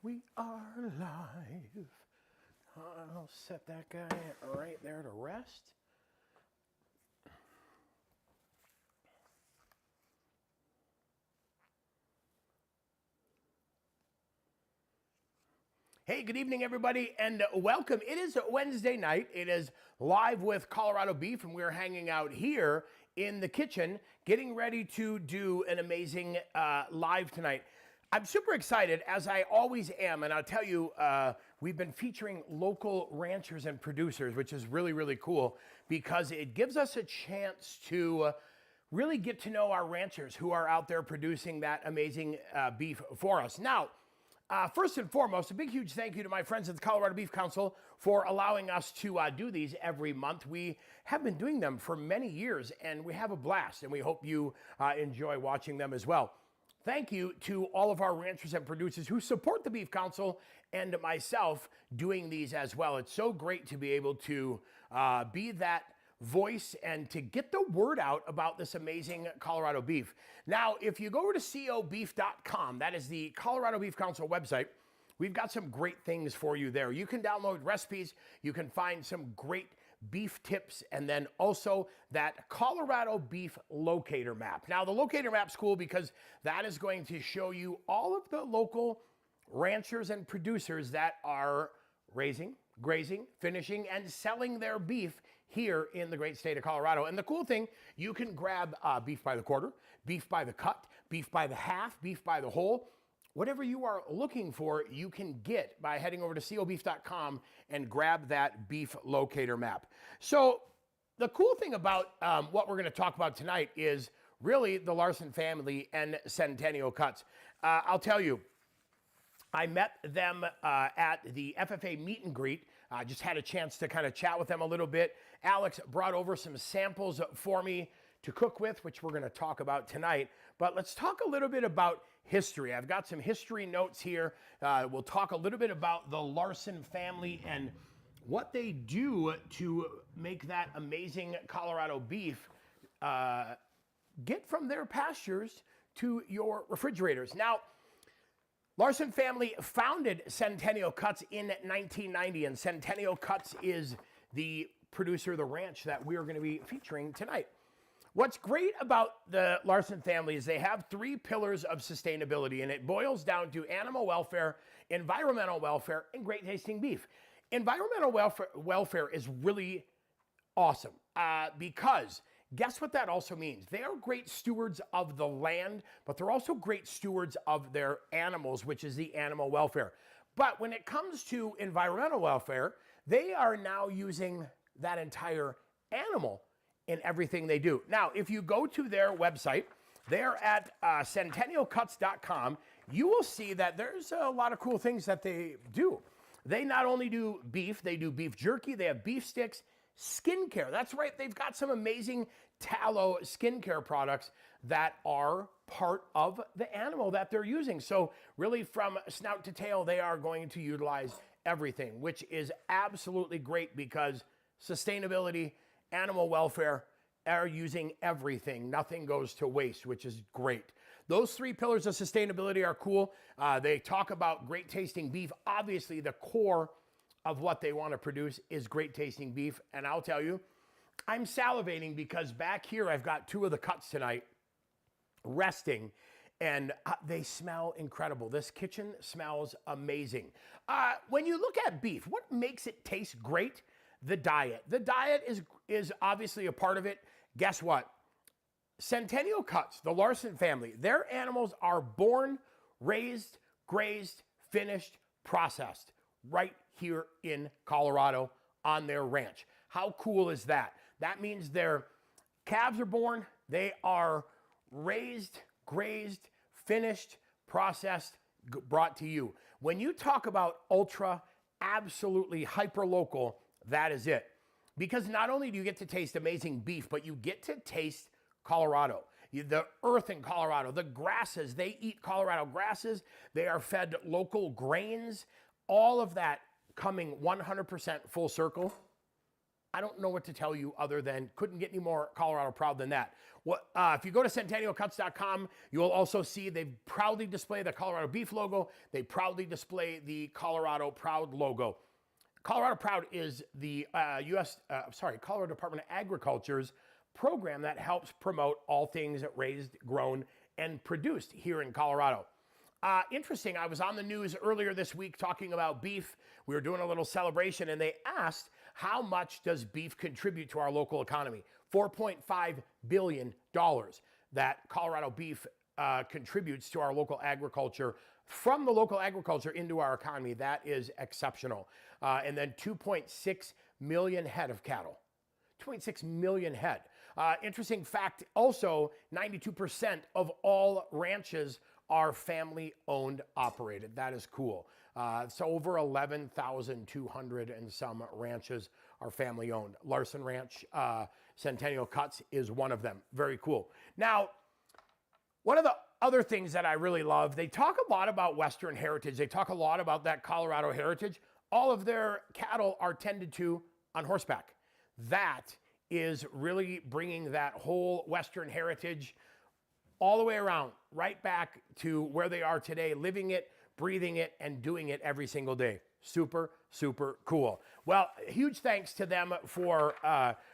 We are live. I'll set that guy right there to rest. Hey, good evening, everybody, and welcome. It is Wednesday night. It is Live with Colorado Beef, and we're hanging out here in the kitchen, getting ready to do an amazing live tonight. I'm super excited, as I always am, and I'll tell you, we've been featuring local ranchers and producers, which is really, really cool, because it gives us a chance to really get to know our ranchers who are out there producing that amazing beef for us. Now, first and foremost, a big, huge thank you to my friends at the Colorado Beef Council for allowing us to do these every month. We have been doing them for many years, and we have a blast, and we hope you enjoy watching them as well. Thank you to all of our ranchers and producers who support the Beef Council and myself doing these as well. It's so great to be able to be that voice and to get the word out about this amazing Colorado beef. Now, if you go over to cobeef.com, that is the Colorado Beef Council website, we've got some great things for you there. You can download recipes, you can find some great beef tips, and then also that Colorado beef locator map. Now, the locator map's cool because that is going to show you all of the local ranchers and producers that are raising, grazing, finishing, and selling their beef here in the great state of Colorado. And the cool thing, you can grab beef by the quarter, beef by the cut, beef by the half, beef by the whole. Whatever you are looking for, you can get by heading over to cobeef.com and grab that beef locator map. So the cool thing about what we're going to talk about tonight is really the Larson family and Centennial Cuts. I'll tell you, I met them at the FFA meet and greet. I just had a chance to kind of chat with them a little bit. Alex brought over some samples for me to cook with, which we're going to talk about tonight. But let's talk a little bit about history. I've got some history notes here. We'll talk a little bit about the Larson family and what they do to make that amazing Colorado beef get from their pastures to your refrigerators. Now, Larson family founded Centennial Cuts in 1990, and Centennial Cuts is the producer, the ranch that we are going to be featuring tonight. What's great about the Larson family is they have three pillars of sustainability, and it boils down to animal welfare, environmental welfare, and great tasting beef. Environmental welfare is really awesome because guess what that also means? They are great stewards of the land, but they're also great stewards of their animals, which is the animal welfare. But when it comes to environmental welfare, they are now using that entire animal in everything they do. Now, if you go to their website, they're at centennialcuts.com, you will see that there's a lot of cool things that they do. They not only do beef, they do beef jerky, they have beef sticks, skincare. That's right, they've got some amazing tallow skincare products that are part of the animal that they're using. So really from snout to tail, they are going to utilize everything, which is absolutely great because sustainability, animal welfare are using everything. Nothing goes to waste, which is great. Those three pillars of sustainability are cool. They talk about great tasting beef. Obviously, the core of what they want to produce is great tasting beef. And I'll tell you, I'm salivating because back here I've got two of the cuts tonight resting, and they smell incredible. This kitchen smells amazing. When you look at beef, what makes it taste great? The diet. The diet is obviously a part of it. Guess what? Centennial Cuts, the Larson family, their animals are born, raised, grazed, finished, processed right here in Colorado on their ranch. How cool is that? That means their calves are born, they are raised, grazed, finished, processed, brought to you. When you talk about ultra, absolutely hyper local, that is it. Because not only do you get to taste amazing beef, but you get to taste Colorado. The earth in Colorado, the grasses, they eat Colorado grasses, they are fed local grains, all of that coming 100% full circle I don't know what to tell you other than couldn't get any more Colorado proud than that. If you go to centennialcuts.com, you'll also see they proudly display the Colorado beef logo. They proudly display the Colorado Proud logo. Colorado Proud is the Colorado Department of Agriculture's program that helps promote all things raised, grown, and produced here in Colorado. Interesting, I was on the news earlier this week talking about beef. We were doing a little celebration, and they asked, how much does beef contribute to our local economy? $4.5 billion that Colorado beef contributes to our local agriculture, from the local agriculture into our economy. That is exceptional. And then 2.6 million head of cattle. 2.6 million head. Interesting fact also, 92% of all ranches are family owned, operated. That is cool. So over 11,200 and some ranches are family owned. Larson Ranch, Centennial Cuts is one of them. Very cool. Now, one of the other things that I really love, they talk a lot about Western heritage. They talk a lot about that Colorado heritage. All of their cattle are tended to on horseback. That is really bringing that whole Western heritage all the way around, right back to where they are today, living it, breathing it, and doing it every single day. Super, super cool. Well, huge thanks to them for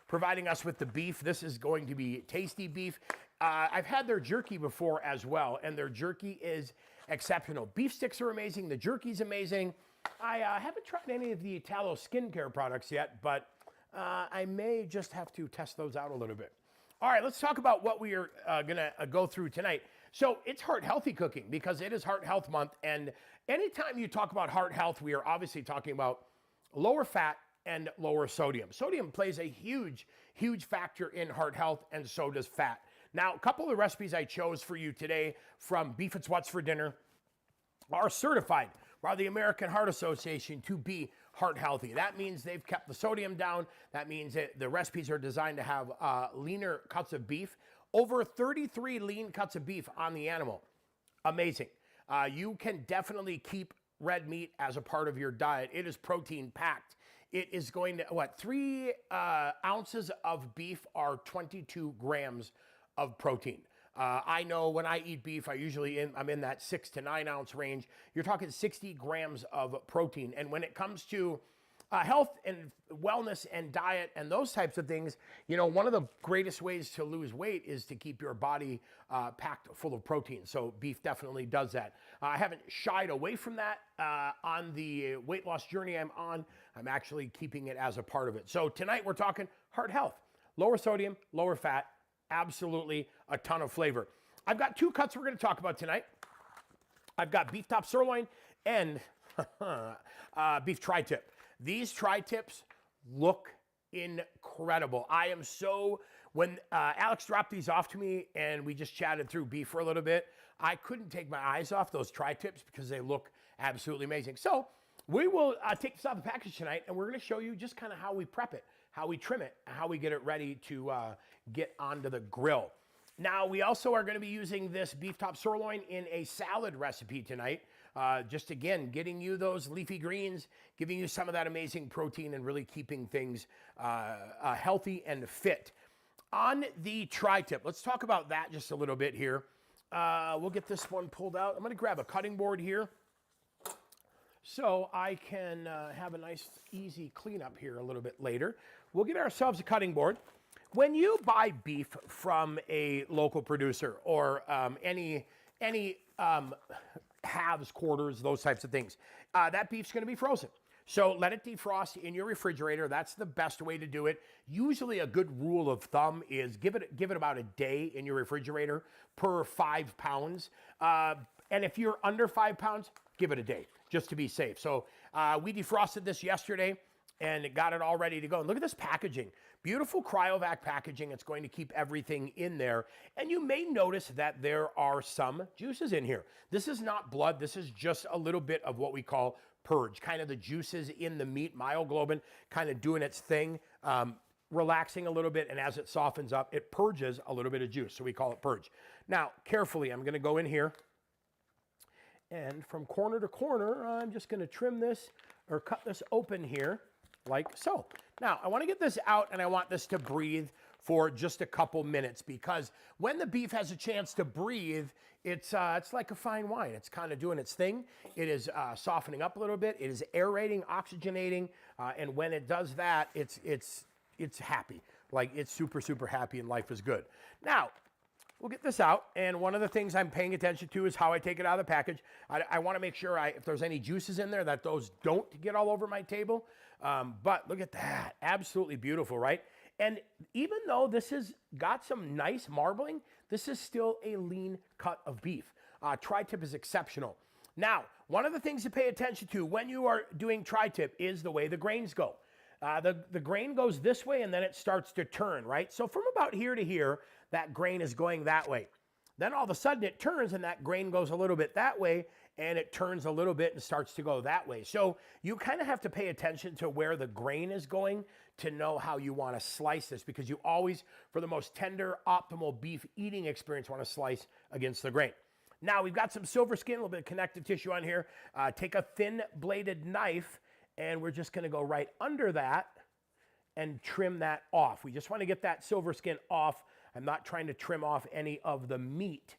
providing us with the beef. This is going to be tasty beef. I've had their jerky before as well, and their jerky is exceptional. Beef sticks are amazing. The jerky's amazing. I haven't tried any of the Italo skincare products yet, but I may just have to test those out a little bit. All right, let's talk about what we are going to go through tonight. So it's heart healthy cooking because it is Heart Health Month. And anytime you talk about heart health, we are obviously talking about lower fat and lower sodium. Sodium plays a huge, huge factor in heart health, and so does fat. Now, a couple of recipes I chose for you today from Beef It's What's for Dinner are certified by the American Heart Association to be heart healthy. That means they've kept the sodium down. That means that the recipes are designed to have leaner cuts of beef. Over 33 lean cuts of beef on the animal. Amazing. You can definitely keep red meat as a part of your diet. It is protein packed. It is going to, 3 ounces of beef are 22 grams of protein. I know when I eat beef, I'm in that 6 to 9 ounce range. You're talking 60 grams of protein. And when it comes to health and wellness and diet and those types of things, you know, one of the greatest ways to lose weight is to keep your body packed full of protein. So beef definitely does that. I haven't shied away from that on the weight loss journey I'm on. I'm actually keeping it as a part of it. So tonight we're talking heart health, lower sodium, lower fat. Absolutely a ton of flavor. I've got 2 cuts we're going to talk about tonight. I've got beef top sirloin and beef tri-tip. These tri-tips look incredible. When Alex dropped these off to me and we just chatted through beef for a little bit, I couldn't take my eyes off those tri-tips because they look absolutely amazing. So we will take this out of the package tonight, and we're going to show you just kind of how we prep it, how we trim it, how we get it ready to get onto the grill. Now, we also are going to be using this beef top sirloin in a salad recipe tonight. Just again, getting you those leafy greens, giving you some of that amazing protein, and really keeping things healthy and fit. On the tri-tip, let's talk about that just a little bit here. We'll get this one pulled out. I'm going to grab a cutting board here so I can have a nice, easy cleanup here a little bit later. We'll get ourselves a cutting board. When you buy beef from a local producer or any halves, quarters, those types of things, that beef's going to be frozen. So let it defrost in your refrigerator. That's the best way to do it. Usually a good rule of thumb is give it about a day in your refrigerator per 5 pounds. And if you're under 5 pounds, give it a day just to be safe. So we defrosted this yesterday and got it all ready to go. And look at this packaging. Beautiful cryovac packaging. It's going to keep everything in there. And you may notice that there are some juices in here. This is not blood. This is just a little bit of what we call purge, kind of the juices in the meat, myoglobin, kind of doing its thing, relaxing a little bit. And as it softens up, it purges a little bit of juice. So we call it purge. Now, carefully, I'm going to go in here. And from corner to corner, I'm just going to trim this or cut this open here. like so. Now, I want to get this out, and I want this to breathe for just a couple minutes, because when the beef has a chance to breathe, it's like a fine wine. It's kind of doing its thing. It is softening up a little bit. It is aerating, oxygenating, and when it does that, it's happy. Like, it's super, super happy, and life is good. Now, we'll get this out, and one of the things I'm paying attention to is how I take it out of the package. I want to make sure if there's any juices in there, that those don't get all over my table. But look at that. Absolutely beautiful, right? And even though this has got some nice marbling, this is still a lean cut of beef. Tri-tip is exceptional. Now, one of the things to pay attention to when you are doing tri-tip is the way the grains go. The grain goes this way, and then it starts to turn, right? So from about here to here, that grain is going that way. Then all of a sudden it turns, and that grain goes a little bit that way, and it turns a little bit and starts to go that way. So you kind of have to pay attention to where the grain is going to know how you want to slice this, because you always, for the most tender, optimal beef eating experience, want to slice against the grain. Now, we've got some silver skin, a little bit of connective tissue on here. Take a thin bladed knife, and we're just going to go right under that and trim that off. We just want to get that silver skin off. I'm not trying to trim off any of the meat,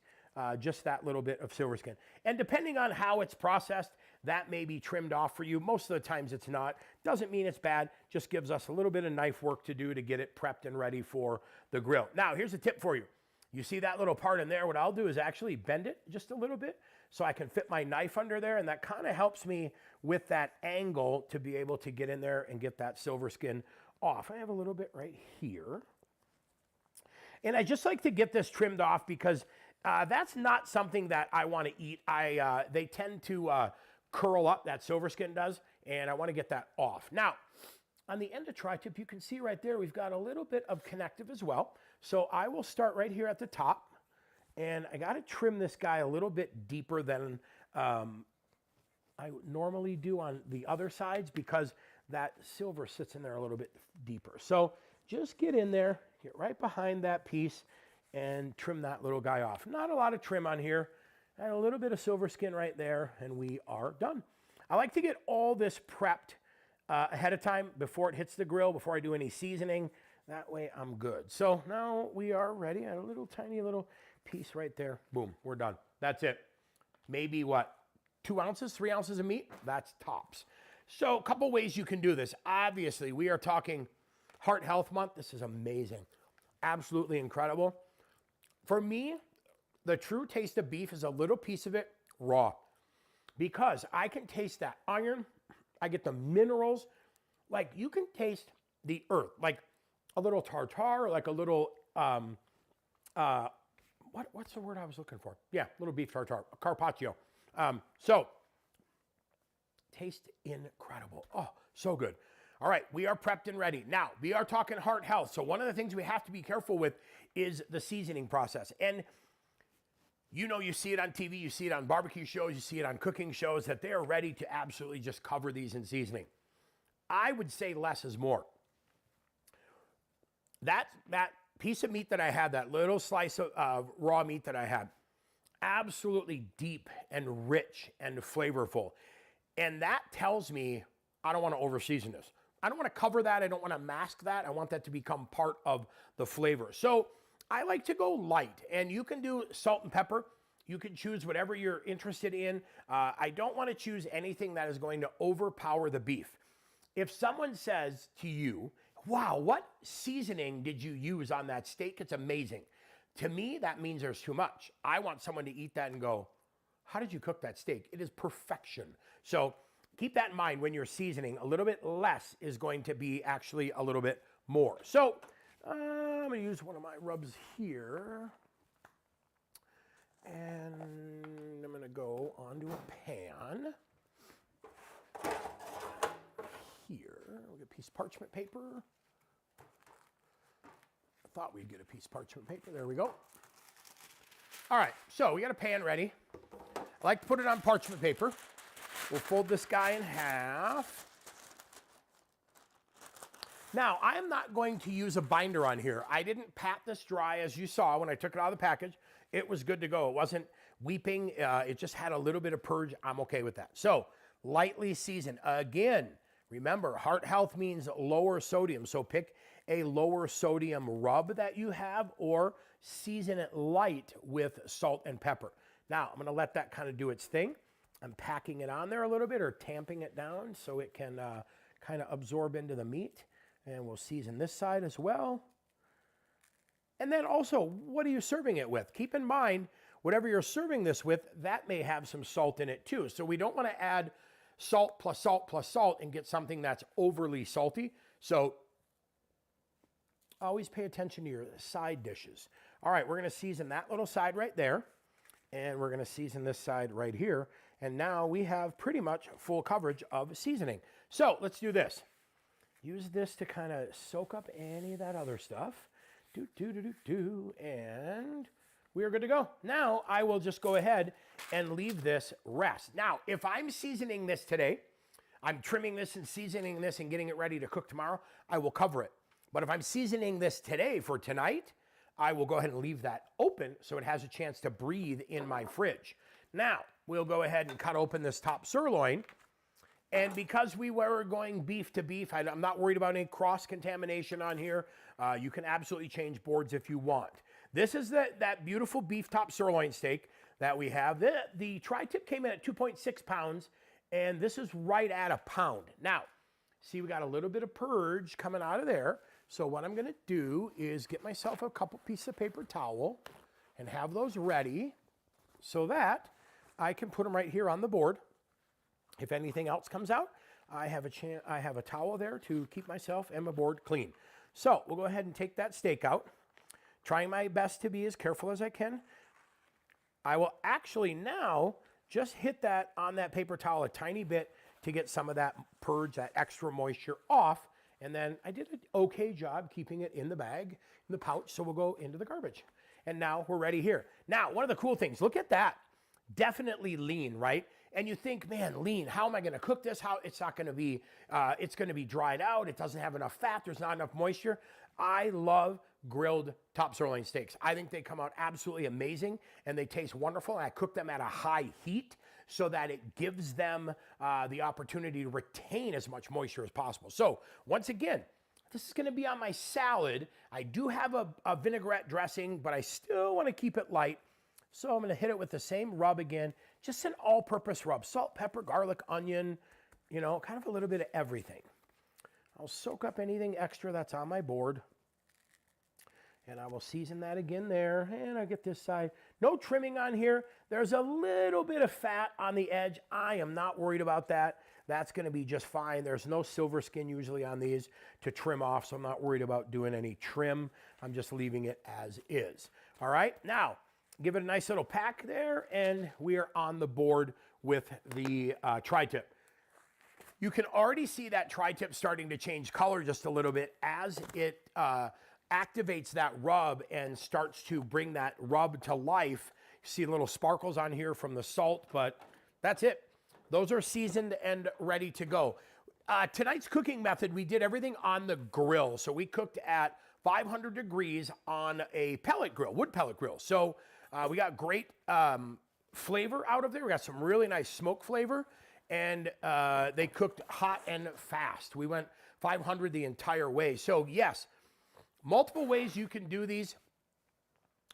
just that little bit of silver skin. And depending on how it's processed, that may be trimmed off for you. Most of the times it's not. Doesn't mean it's bad. Just gives us a little bit of knife work to do to get it prepped and ready for the grill. Now, here's a tip for you. You see that little part in there? What I'll do is actually bend it just a little bit so I can fit my knife under there, and that kind of helps me with that angle to be able to get in there and get that silver skin off. I have a little bit right here. And I just like to get this trimmed off because that's not something that I want to eat. They tend to curl up, that silver skin does, and I want to get that off. Now, on the end of tri-tip, you can see right there, we've got a little bit of connective as well. So I will start right here at the top, and I got to trim this guy a little bit deeper than I normally do on the other sides, because that silver sits in there a little bit deeper. So just get in there, get right behind that piece, and trim that little guy off. Not a lot of trim on here. Add a little bit of silver skin right there, and we are done. I like to get all this prepped ahead of time before it hits the grill, before I do any seasoning. That way I'm good. So now we are ready. Add a little tiny little piece right there. Boom, we're done. That's it. Maybe what, 2 ounces, 3 ounces of meat? That's tops. So a couple ways you can do this. Obviously, we are talking Heart Health Month. This is amazing. Absolutely incredible. For me, the true taste of beef is a little piece of it raw, because I can taste that iron. I get the minerals. Like, you can taste the earth, like a little tartare, like a little, what's the word I was looking for? Yeah, little beef tartare, carpaccio. So, taste incredible. Oh, so good. All right, we are prepped and ready. Now, we are talking heart health. So one of the things we have to be careful with is the seasoning process. And you know, you see it on TV, you see it on barbecue shows, you see it on cooking shows, that they are ready to absolutely just cover these in seasoning. I would say less is more. That piece of meat that I had, that little slice of raw meat that I had, absolutely deep and rich and flavorful. And that tells me I don't want to over-season this. I don't want to cover that. I don't want to mask that. I want that to become part of the flavor. So I like to go light, and you can do salt and pepper. You can choose whatever you're interested in. I don't want to choose anything that is going to overpower the beef. If someone says to you, wow, what seasoning did you use on that steak? It's amazing. To me, that means there's too much. I want someone to eat that and go, how did you cook that steak? It is perfection. So keep that in mind when you're seasoning. A little bit less is going to be actually a little bit more. So I'm going to use one of my rubs here. And I'm going to go onto a pan. Here, we'll get a piece of parchment paper. I thought we'd get a piece of parchment paper. There we go. All right, so we got a pan ready. I like to put it on parchment paper. We'll fold this guy in half. Now, I am not going to use a binder on here. I didn't pat this dry, as you saw when I took it out of the package. It was good to go. It wasn't weeping. It just had a little bit of purge. I'm okay with that. So, lightly seasoned. Again, Remember, heart health means lower sodium, so pick a lower sodium rub that you have or season it light with salt and pepper. Now, I'm gonna let that kind of do its thing. I'm packing it on there a little bit or tamping it down so it can kind of absorb into the meat. And we'll season this side as well. And then also, what are you serving it with? Keep in mind, whatever you're serving this with, that may have some salt in it too. So we don't want to add salt plus salt plus salt and get something that's overly salty. So always pay attention to your side dishes. All right, we're going to season that little side right there. And we're going to season this side right here. And now we have pretty much full coverage of seasoning. So let's do this. Use this to kind of soak up any of that other stuff. And we are good to go. Now I will just go ahead and leave this rest. Now, if I'm seasoning this today, I'm trimming this and seasoning this and getting it ready to cook tomorrow, I will cover it. But if I'm seasoning this today for tonight, I will go ahead and leave that open so it has a chance to breathe in my fridge. Now, we'll go ahead and cut open this top sirloin. And because we were going beef to beef, I'm not worried about any cross-contamination on here. You can absolutely change boards if you want. This is that beautiful beef top sirloin steak that we have. The tri-tip came in at 2.6 pounds, and this is right at a pound. Now, see, we got a little bit of purge coming out of there. So what I'm going to do is get myself a couple pieces of paper towel and have those ready so that I can put them right here on the board. If anything else comes out, I have a towel there to keep myself and my board clean. So we'll go ahead and take that steak out. Trying my best to be as careful as I can. I will actually now just hit that on that paper towel a tiny bit to get some of that purge, that extra moisture off. And then I did an okay job keeping it in the bag, in the pouch, so we'll go into the garbage. And now we're ready here. Now, one of the cool things, look at that. Definitely lean, right? And you think, man, lean, how am I gonna cook this? It's not gonna be, it's gonna be dried out. It doesn't have enough fat. There's not enough moisture. I love grilled top sirloin steaks. I think they come out absolutely amazing and they taste wonderful. And I cook them at a high heat so that it gives them the opportunity to retain as much moisture as possible. So once again, this is gonna be on my salad. I do have a vinaigrette dressing, but I still wanna keep it light. So I'm gonna hit it with the same rub again, just an all-purpose rub. Salt, pepper, garlic, onion, you know, kind of a little bit of everything. I'll soak up anything extra that's on my board. And I will season that again there. And I get this side. No trimming on here. There's a little bit of fat on the edge. I am not worried about that. That's gonna be just fine. There's no silver skin usually on these to trim off, so I'm not worried about doing any trim. I'm just leaving it as is. All right, now, give it a nice little pack there, and we are on the board with the tri-tip. You can already see that tri-tip starting to change color just a little bit as it activates that rub and starts to bring that rub to life. You see little sparkles on here from the salt, but that's it. Those are seasoned and ready to go. Tonight's cooking method, we did everything on the grill. So we cooked at 500 degrees on a pellet grill, wood pellet grill. So we got great flavor out of there. We got some really nice smoke flavor, and they cooked hot and fast. We went 500 the entire way. So yes, multiple ways you can do these.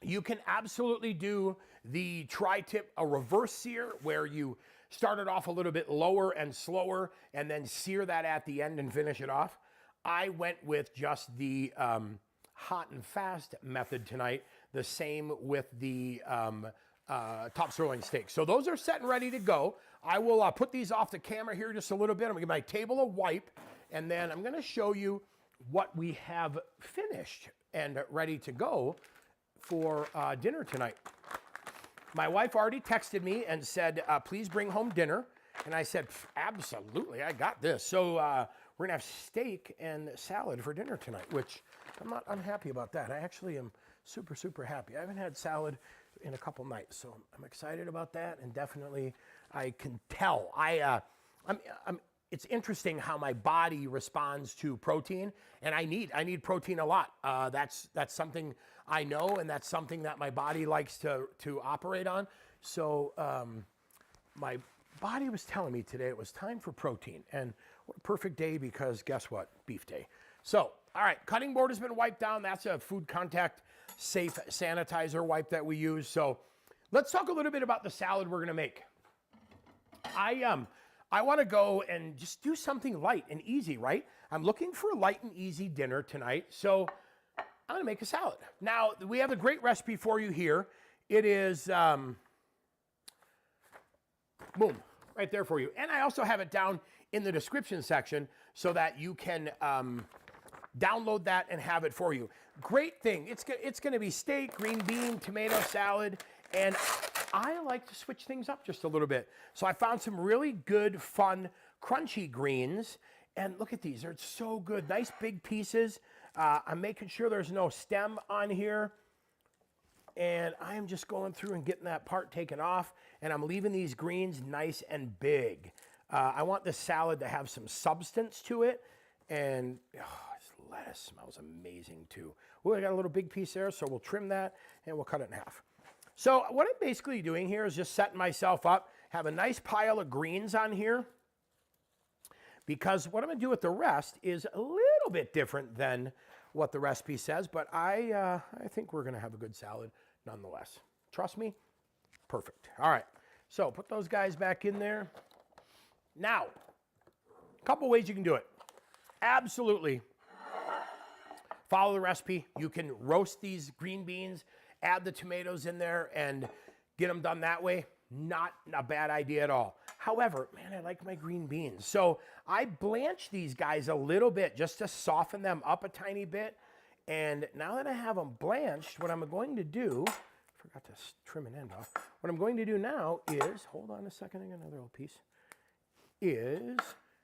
You can absolutely do the tri-tip, a reverse sear, where you start it off a little bit lower and slower and then sear that at the end and finish it off. I went with just the hot and fast method tonight, the same with the top sirloin steak. So those are set and ready to go. I will put these off the camera here just a little bit. I'm gonna give my table a wipe, and then I'm gonna show you what we have finished and ready to go for dinner tonight. My wife already texted me and said, please bring home dinner. And I said, absolutely, I got this. So we're gonna have steak and salad for dinner tonight, which I'm not unhappy about that. I actually am super, super happy. I haven't had salad in a couple nights, so I'm excited about that. And definitely I can tell. It's interesting how my body responds to protein, and I need protein a lot. That's something I know, and that's something that my body likes to operate on. So my body was telling me today it was time for protein. And what a perfect day, because guess what? Beef day. So, all right, cutting board has been wiped down. That's a food contact safe sanitizer wipe that we use. So let's talk a little bit about the salad we're gonna make. I wanna go and just do something light and easy, right? I'm looking for a light and easy dinner tonight. So I'm gonna make a salad. Now, we have a great recipe for you here. It is, boom, right there for you. And I also have it down in the description section so that you can download that and have it for you. Great thing. It's gonna be steak, green bean, tomato salad, and I like to switch things up just a little bit. So I found some really good, fun, crunchy greens. And look at these, they're so good. Nice big pieces. I'm making sure there's no stem on here. And I am just going through and getting that part taken off. And I'm leaving these greens nice and big. I want this salad to have some substance to it. And this lettuce smells amazing too. Oh, I got a little big piece there, so we'll trim that and we'll cut it in half. So what I'm basically doing here is just setting myself up, have a nice pile of greens on here, because what I'm gonna do with the rest is a little bit different than what the recipe says, but I think we're gonna have a good salad nonetheless. Trust me, perfect. All right, so put those guys back in there. Now, a couple ways you can do it. Absolutely follow the recipe. You can roast these green beans, add the tomatoes in there, and get them done that way. Not a bad idea at all. However, man, I like my green beans. So I blanch these guys a little bit just to soften them up a tiny bit. And now that I have them blanched, what I'm going to do, forgot to trim an end off. What I'm going to do now is, hold on a second, I got another little piece, is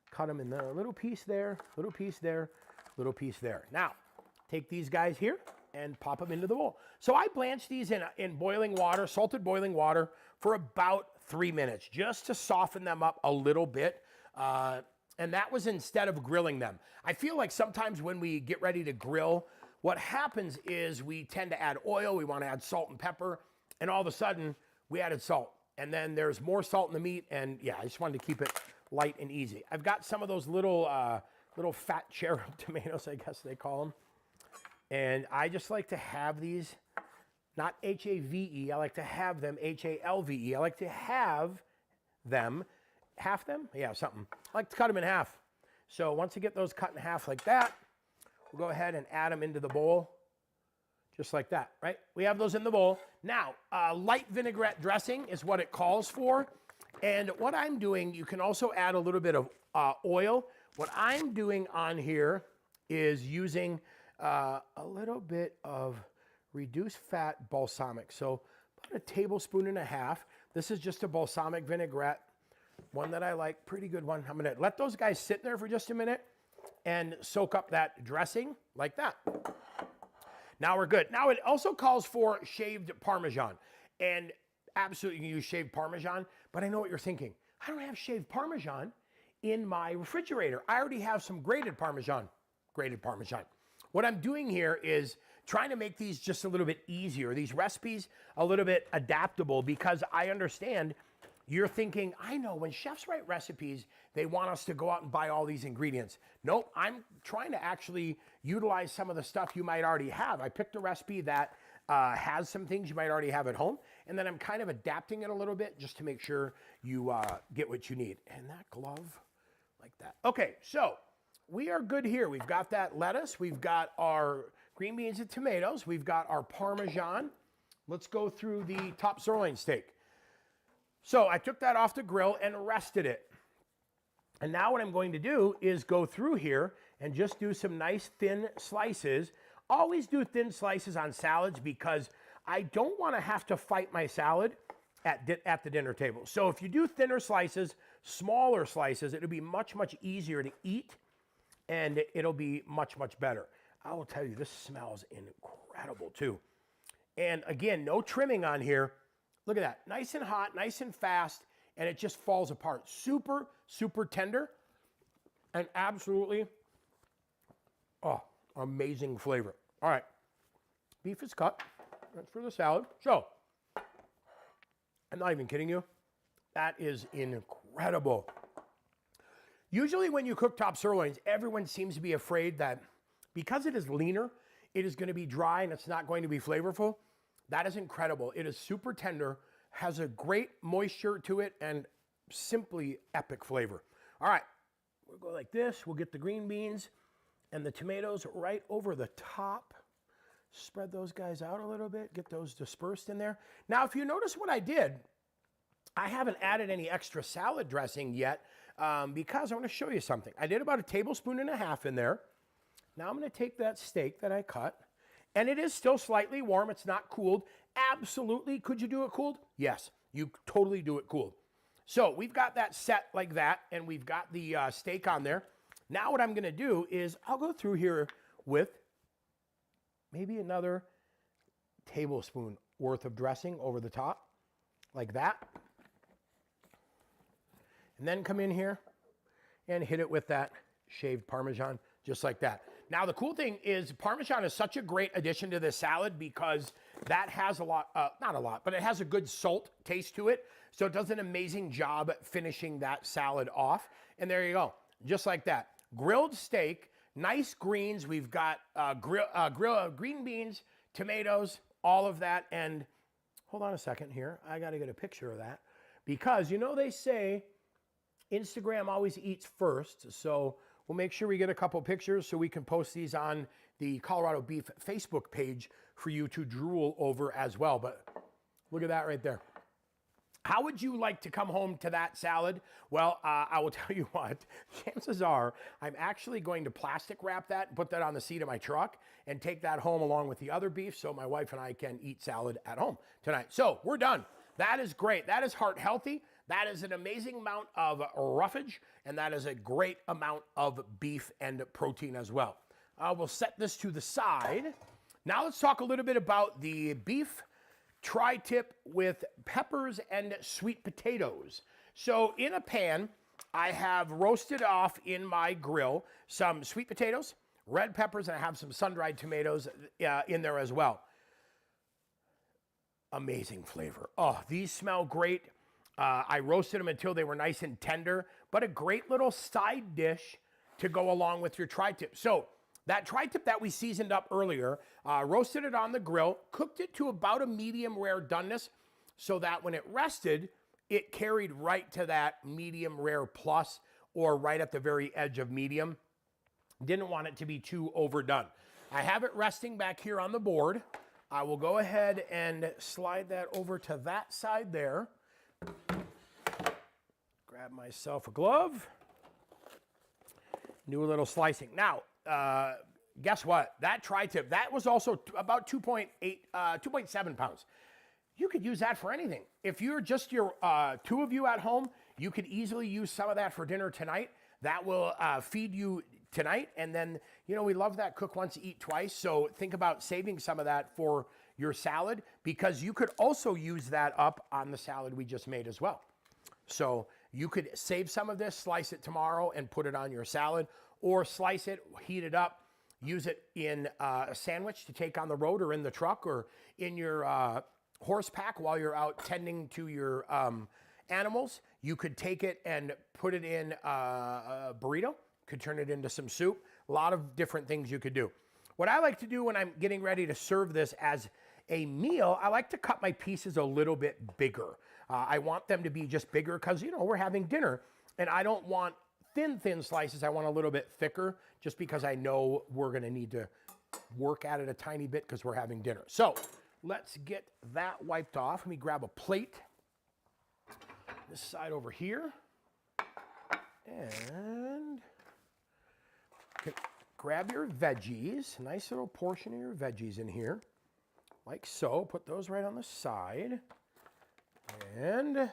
cut them in the little piece there, little piece there, little piece there. Now, take these guys here and pop them into the bowl. So I blanch these in boiling water, salted boiling water, for about 3 minutes, just to soften them up a little bit. And that was instead of grilling them. I feel like sometimes when we get ready to grill, what happens is we tend to add oil, we want to add salt and pepper, and all of a sudden we added salt. And then there's more salt in the meat, and yeah, I just wanted to keep it light and easy. I've got some of those little fat cherub tomatoes, I guess they call them. And I just like to have these, not H-A-V-E, I like to have them H-A-L-V-E. I like to have them, half them? Yeah, something. I like to cut them in half. So once you get those cut in half like that, we'll go ahead and add them into the bowl, just like that, right? We have those in the bowl. Now, light vinaigrette dressing is what it calls for. And what I'm doing, you can also add a little bit of oil. What I'm doing on here is using a little bit of reduced fat balsamic. So about a tablespoon and a half. This is just a balsamic vinaigrette, one that I like, pretty good one. I'm gonna let those guys sit there for just a minute and soak up that dressing like that. Now we're good. Now it also calls for shaved Parmesan, and absolutely you can use shaved Parmesan, but I know what you're thinking. I don't have shaved Parmesan in my refrigerator. I already have some grated Parmesan. What I'm doing here is trying to make these just a little bit easier, these recipes a little bit adaptable, because I understand you're thinking, I know when chefs write recipes, they want us to go out and buy all these ingredients. Nope, I'm trying to actually utilize some of the stuff you might already have. I picked a recipe that has some things you might already have at home, and then I'm kind of adapting it a little bit just to make sure you get what you need. And that glove, like that. Okay, so we are good here. We've got that lettuce, we've got our green beans and tomatoes, we've got our Parmesan. Let's go through the top sirloin steak. So I took that off the grill and rested it. And now what I'm going to do is go through here and just do some nice thin slices. Always do thin slices on salads because I don't want to have to fight my salad at the dinner table. So if you do thinner slices, smaller slices, it'll be much, much easier to eat, and it'll be much, much better. I will tell you, this smells incredible too. And again, no trimming on here. Look at that, nice and hot, nice and fast, and it just falls apart. Super, super tender, and absolutely, amazing flavor. All right, beef is cut. That's for the salad. So, I'm not even kidding you. That is incredible. Usually when you cook top sirloins, everyone seems to be afraid that because it is leaner, it is going to be dry and it's not going to be flavorful. That is incredible. It is super tender, has a great moisture to it, and simply epic flavor. All right, we'll go like this. We'll get the green beans and the tomatoes right over the top. Spread those guys out a little bit, get those dispersed in there. Now, if you notice what I did, I haven't added any extra salad dressing yet because I want to show you something. I did about 1.5 tablespoons in there. Now I'm going to take that steak that I cut, and it is still slightly warm. It's not cooled. Absolutely. Could you do it cooled? Yes, you totally do it cooled. So we've got that set like that, and we've got the steak on there. Now what I'm going to do is I'll go through here with maybe another tablespoon worth of dressing over the top, like that. And then come in here and hit it with that shaved Parmesan, just like that. Now, the cool thing is Parmesan is such a great addition to this salad because that has a lot, not a lot, but it has a good salt taste to it. So it does an amazing job finishing that salad off. And there you go, just like that. Grilled steak, nice greens. We've got green beans, tomatoes, all of that. And hold on a second here. I got to get a picture of that because, you know, they say Instagram always eats first. So we'll make sure we get a couple pictures so we can post these on the Colorado Beef Facebook page for you to drool over as well. But look at that right there. How would you like to come home to that salad? Well, I will tell you what, chances are I'm actually going to plastic wrap that and put that on the seat of my truck and take that home along with the other beef so my wife and I can eat salad at home tonight. So we're done. That is great. That is heart healthy. That is an amazing amount of roughage, and that is a great amount of beef and protein as well. We'll set this to the side. Now let's talk a little bit about the beef tri-tip with peppers and sweet potatoes. So in a pan, I have roasted off in my grill some sweet potatoes, red peppers, and I have some sun-dried tomatoes in there as well. Amazing flavor. Oh, these smell great. I roasted them until they were nice and tender, but a great little side dish to go along with your tri-tip. So that tri-tip that we seasoned up earlier, roasted it on the grill, cooked it to about a medium rare doneness so that when it rested, it carried right to that medium rare plus or right at the very edge of medium. Didn't want it to be too overdone. I have it resting back here on the board. I will go ahead and slide that over to that side there. Grab myself a glove. Do a little slicing. Now, guess what? That tri-tip, that was also about 2.7 pounds. You could use that for anything. If you're just your two of you at home, you could easily use some of that for dinner tonight. That will feed you tonight. And then, you know, we love that cook once, eat twice. So think about saving some of that for your salad because you could also use that up on the salad we just made as well. So you could save some of this, slice it tomorrow and put it on your salad, or slice it, heat it up, use it in a sandwich to take on the road or in the truck or in your horse pack while you're out tending to your animals. You could take it and put it in a burrito, could turn it into some soup. A lot of different things you could do. What I like to do when I'm getting ready to serve this as a meal, I like to cut my pieces a little bit bigger. I want them to be just bigger because, you know, we're having dinner and I don't want thin slices. I want a little bit thicker just because I know we're going to need to work at it a tiny bit because we're having dinner. So let's get that wiped off. Let me grab a plate. This side over here. And grab your veggies. Nice little portion of your veggies in here. Like so. Put those right on the side. And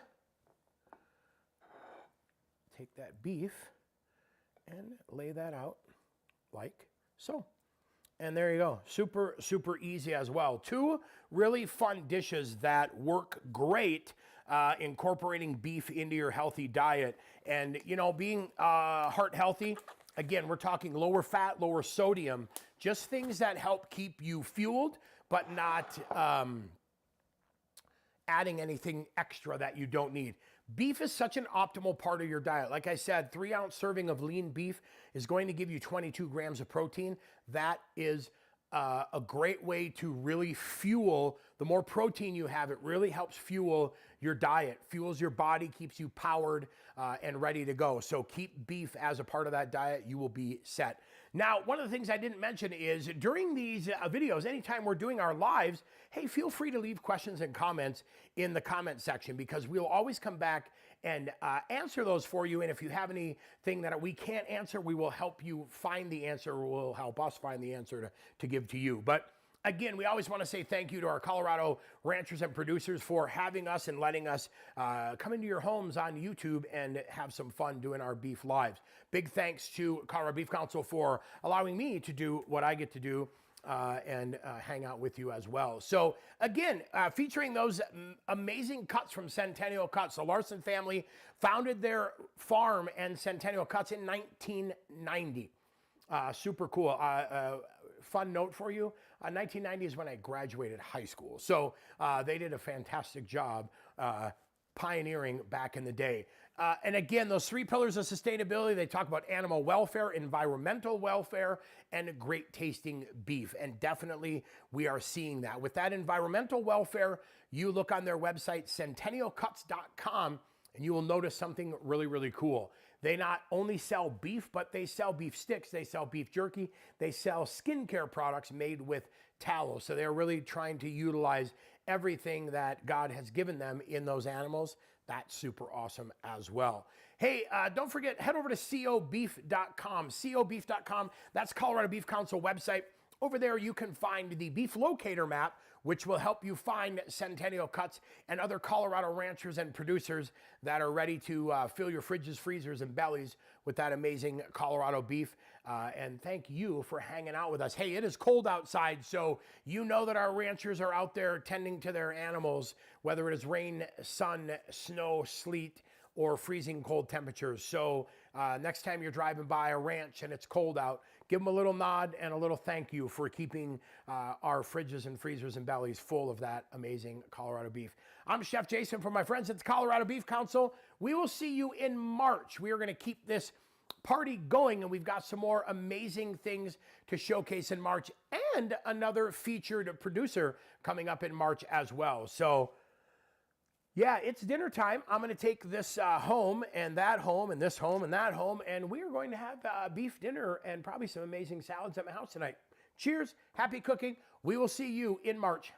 take that beef and lay that out like so. And there you go. Super, super easy as well. Two really fun dishes that work great incorporating beef into your healthy diet. And, you know, being heart healthy, again, we're talking lower fat, lower sodium, just things that help keep you fueled, but not adding anything extra that you don't need. Beef is such an optimal part of your diet. Like I said, 3-ounce serving of lean beef is going to give you 22 grams of protein. That is a great way to really fuel. The more protein you have, it really helps fuel your diet, fuels your body, keeps you powered and ready to go. So keep beef as a part of that diet. You will be set. Now, one of the things I didn't mention is during these videos, anytime we're doing our lives, hey, feel free to leave questions and comments in the comment section, because we'll always come back and answer those for you. And if you have anything that we can't answer, we will help you find the answer, or will help us find the answer to give to you. But again, we always want to say thank you to our Colorado ranchers and producers for having us and letting us come into your homes on YouTube and have some fun doing our beef lives. Big thanks to Colorado Beef Council for allowing me to do what I get to do and hang out with you as well. So again, featuring those amazing cuts from Centennial Cuts. The Larson family founded their farm and Centennial Cuts in 1990. Super cool. Fun note for you, 1990 is when I graduated high school. So they did a fantastic job pioneering back in the day. And again, those 3 pillars of sustainability, they talk about animal welfare, environmental welfare, and great tasting beef. And definitely we are seeing that. With that environmental welfare, you look on their website, centennialcuts.com, and you will notice something really, really cool. They not only sell beef, but they sell beef sticks, they sell beef jerky, they sell skincare products made with tallow. So they're really trying to utilize everything that God has given them in those animals. That's super awesome as well. Hey, don't forget, head over to cobeef.com. cobeef.com, that's Colorado Beef Council website. Over there, you can find the beef locator map, which will help you find Centennial Cuts and other Colorado ranchers and producers that are ready to fill your fridges, freezers, and bellies with that amazing Colorado beef. And thank you for hanging out with us. Hey, it is cold outside, so you know that our ranchers are out there tending to their animals, whether it is rain, sun, snow, sleet, or freezing cold temperatures. So next time you're driving by a ranch and it's cold out, give them a little nod and a little thank you for keeping our fridges and freezers and bellies full of that amazing Colorado beef. I'm Chef Jason from my friends at the Colorado Beef Council. We will see you in March. We are going to keep this party going, and we've got some more amazing things to showcase in March, and another featured producer coming up in March as well. So yeah, it's dinner time. I'm going to take this home and that home and this home and that home, and we are going to have beef dinner and probably some amazing salads at my house tonight. Cheers. Happy cooking. We will see you in March.